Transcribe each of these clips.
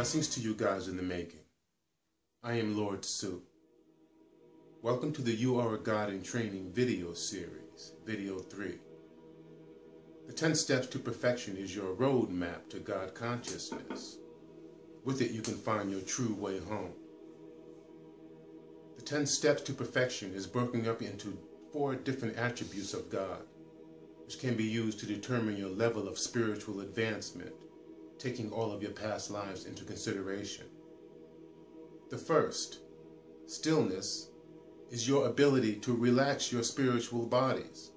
Blessings to you guys in the making. I am Lord Sue. Welcome to the You Are a God in Training video series, video 3. The 10 Steps to Perfection is your roadmap to God consciousness. With it, you can find your true way home. The 10 Steps to Perfection is broken up into 4 different attributes of God, which can be used to determine your level of spiritual advancement, taking all of your past lives into consideration. The first, stillness, is your ability to relax your spiritual bodies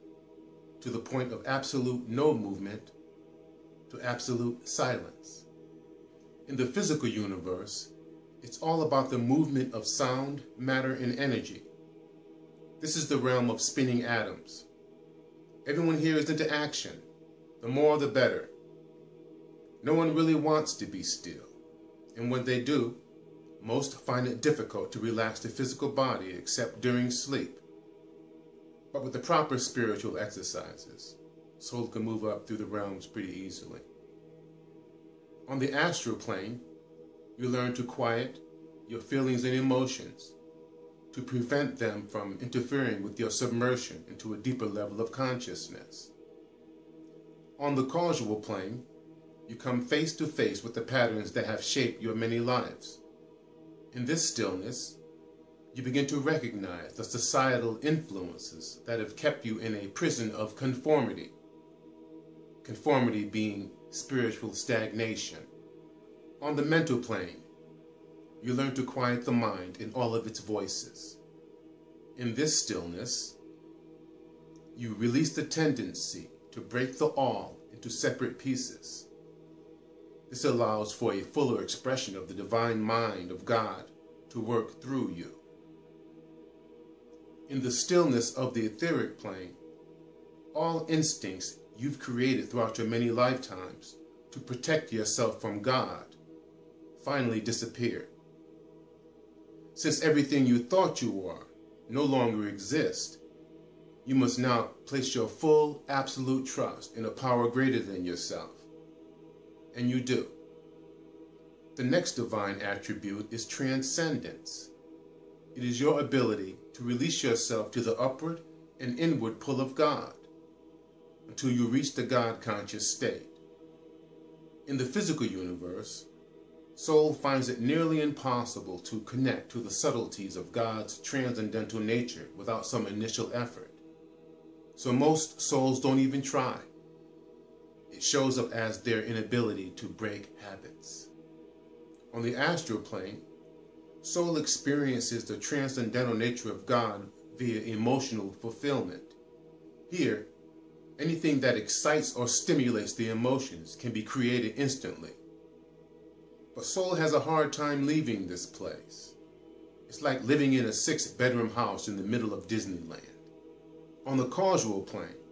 to the point of absolute no movement to absolute silence. In the physical universe, it's all about the movement of sound, matter, and energy. This is the realm of spinning atoms. Everyone here is into action. The more, the better. No one really wants to be still, and when they do, most find it difficult to relax the physical body except during sleep. But with the proper spiritual exercises, soul can move up through the realms pretty easily. On the astral plane, you learn to quiet your feelings and emotions to prevent them from interfering with your submersion into a deeper level of consciousness. On the causal plane, you come face to face with the patterns that have shaped your many lives. In this stillness, you begin to recognize the societal influences that have kept you in a prison of conformity. Conformity being spiritual stagnation. On the mental plane, you learn to quiet the mind in all of its voices. In this stillness, you release the tendency to break the all into separate pieces. This allows for a fuller expression of the divine mind of God to work through you. In the stillness of the etheric plane, all instincts you've created throughout your many lifetimes to protect yourself from God finally disappear. Since everything you thought you were no longer exists, you must now place your full, absolute trust in a power greater than yourself. And you do. The next divine attribute is transcendence. It is your ability to release yourself to the upward and inward pull of God until you reach the God-conscious state. In the physical universe, soul finds it nearly impossible to connect to the subtleties of God's transcendental nature without some initial effort. So most souls don't even try. It shows up as their inability to break habits. On the astral plane, soul experiences the transcendental nature of God via emotional fulfillment. Here, anything that excites or stimulates the emotions can be created instantly. But soul has a hard time leaving this place. It's like living in a 6-bedroom house in the middle of Disneyland. On the causal plane,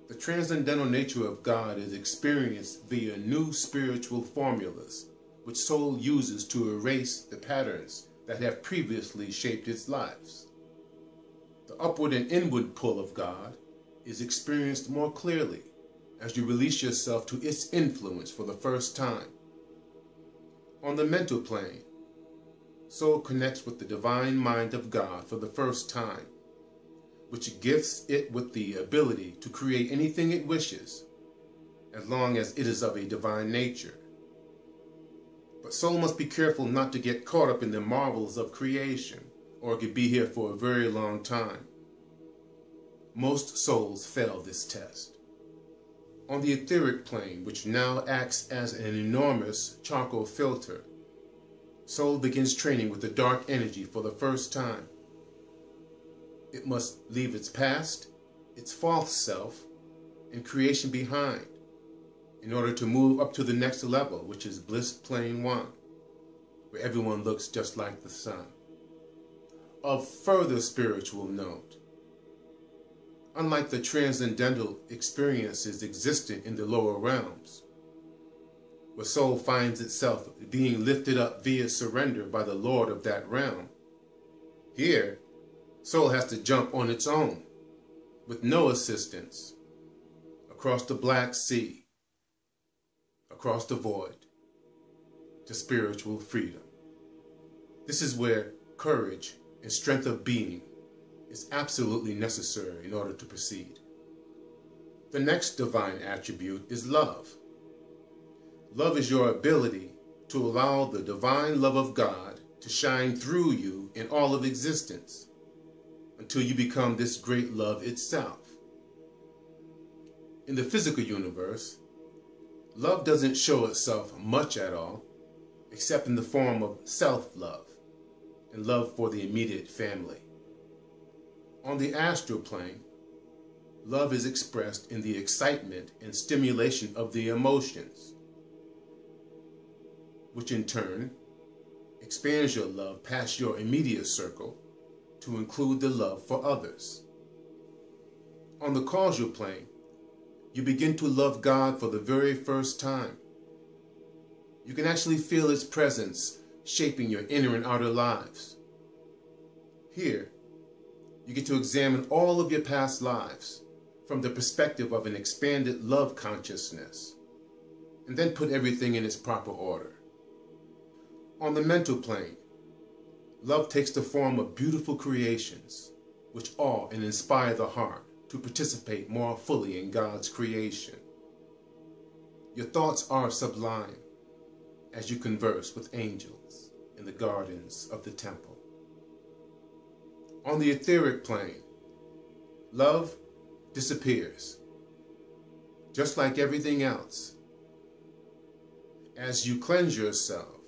the transcendental nature of God is experienced via new spiritual formulas, which soul uses to erase the patterns that have previously shaped its lives. The upward and inward pull of God is experienced more clearly as you release yourself to its influence for the first time. On the mental plane, soul connects with the divine mind of God for the first time, which gifts it with the ability to create anything it wishes, as long as it is of a divine nature. But soul must be careful not to get caught up in the marvels of creation, or it could be here for a very long time. Most souls fail this test. On the etheric plane, which now acts as an enormous charcoal filter, soul begins training with the dark energy for the first time. It must leave its past, its false self, and creation behind in order to move up to the next level, which is Bliss Plane 1, where everyone looks just like the sun. Of further spiritual note, unlike the transcendental experiences existent in the lower realms, where soul finds itself being lifted up via surrender by the Lord of that realm, here, soul has to jump on its own, with no assistance, across the Black Sea, across the void, to spiritual freedom. This is where courage and strength of being is absolutely necessary in order to proceed. The next divine attribute is love. Love is your ability to allow the divine love of God to shine through you in all of existence until you become this great love itself. In the physical universe, love doesn't show itself much at all, except in the form of self-love and love for the immediate family. On the astral plane, love is expressed in the excitement and stimulation of the emotions, which in turn expands your love past your immediate circle to include the love for others. On the causal plane, you begin to love God for the very first time. You can actually feel His presence shaping your inner and outer lives. Here, you get to examine all of your past lives from the perspective of an expanded love consciousness, and then put everything in its proper order. On the mental plane, love takes the form of beautiful creations, which awe and inspire the heart to participate more fully in God's creation. Your thoughts are sublime as you converse with angels in the gardens of the temple. On the etheric plane, love disappears, just like everything else. As you cleanse yourself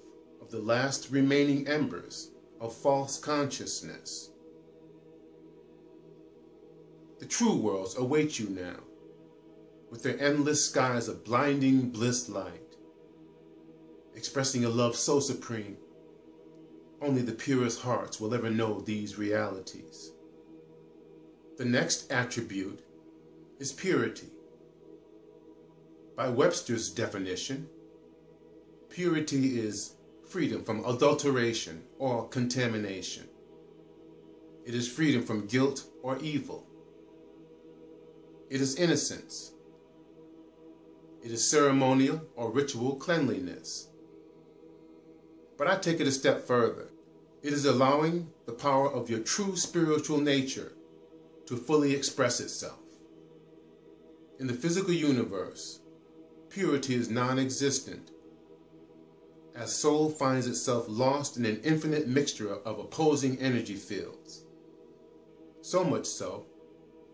of the last remaining embers of false consciousness, the true worlds await you now with their endless skies of blinding bliss light, expressing a love so supreme, only the purest hearts will ever know these realities. The next attribute is purity. By Webster's definition, purity is freedom from adulteration or contamination. It is freedom from guilt or evil. It is innocence. It is ceremonial or ritual cleanliness. But I take it a step further. It is allowing the power of your true spiritual nature to fully express itself. In the physical universe, purity is non-existent, as soul finds itself lost in an infinite mixture of opposing energy fields. So much so,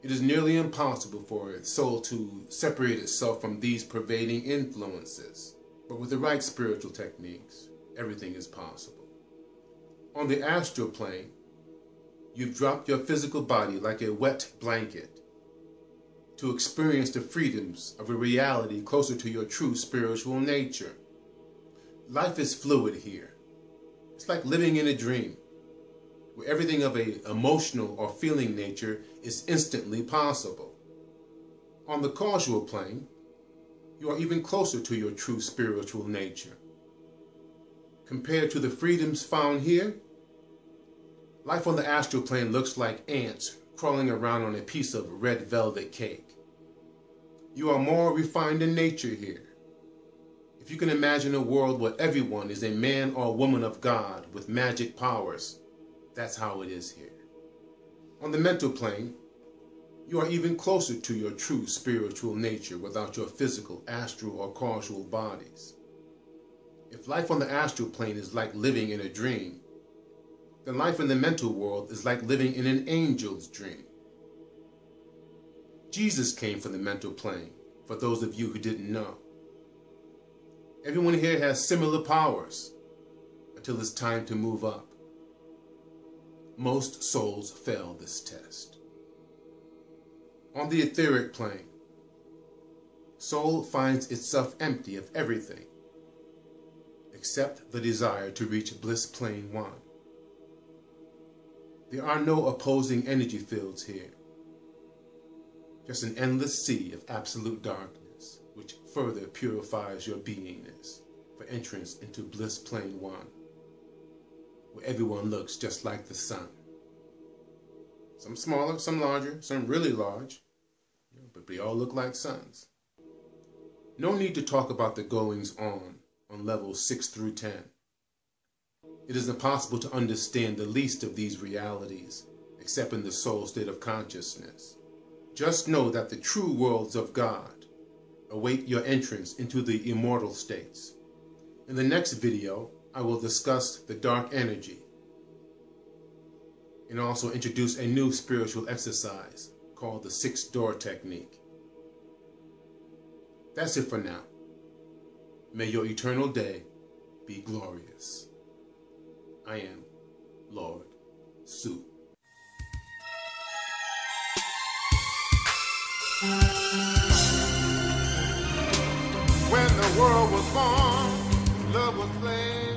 it is nearly impossible for its soul to separate itself from these pervading influences. But with the right spiritual techniques, everything is possible. On the astral plane, you've dropped your physical body like a wet blanket to experience the freedoms of a reality closer to your true spiritual nature. Life is fluid here. It's like living in a dream, where everything of an emotional or feeling nature is instantly possible. On the causal plane, you are even closer to your true spiritual nature. Compared to the freedoms found here, life on the astral plane looks like ants crawling around on a piece of red velvet cake. You are more refined in nature here. If you can imagine a world where everyone is a man or woman of God with magic powers, that's how it is here. On the mental plane, you are even closer to your true spiritual nature without your physical, astral, or causal bodies. If life on the astral plane is like living in a dream, then life in the mental world is like living in an angel's dream. Jesus came from the mental plane, for those of you who didn't know. Everyone here has similar powers until it's time to move up. Most souls fail this test. On the etheric plane, soul finds itself empty of everything except the desire to reach bliss plane 1. There are no opposing energy fields here, just an endless sea of absolute darkness, which further purifies your beingness for entrance into bliss plane 1, where everyone looks just like the sun. Some smaller, some larger, some really large, but they all look like suns. No need to talk about the goings on on levels 6 through 10. It is impossible to understand the least of these realities except in the soul state of consciousness. Just know that the true worlds of God await your entrance into the immortal states. In the next video, I will discuss the dark energy and also introduce a new spiritual exercise called the 6-door technique. That's it for now. May your eternal day be glorious. I am Lord Su. When the world was born, love was playing.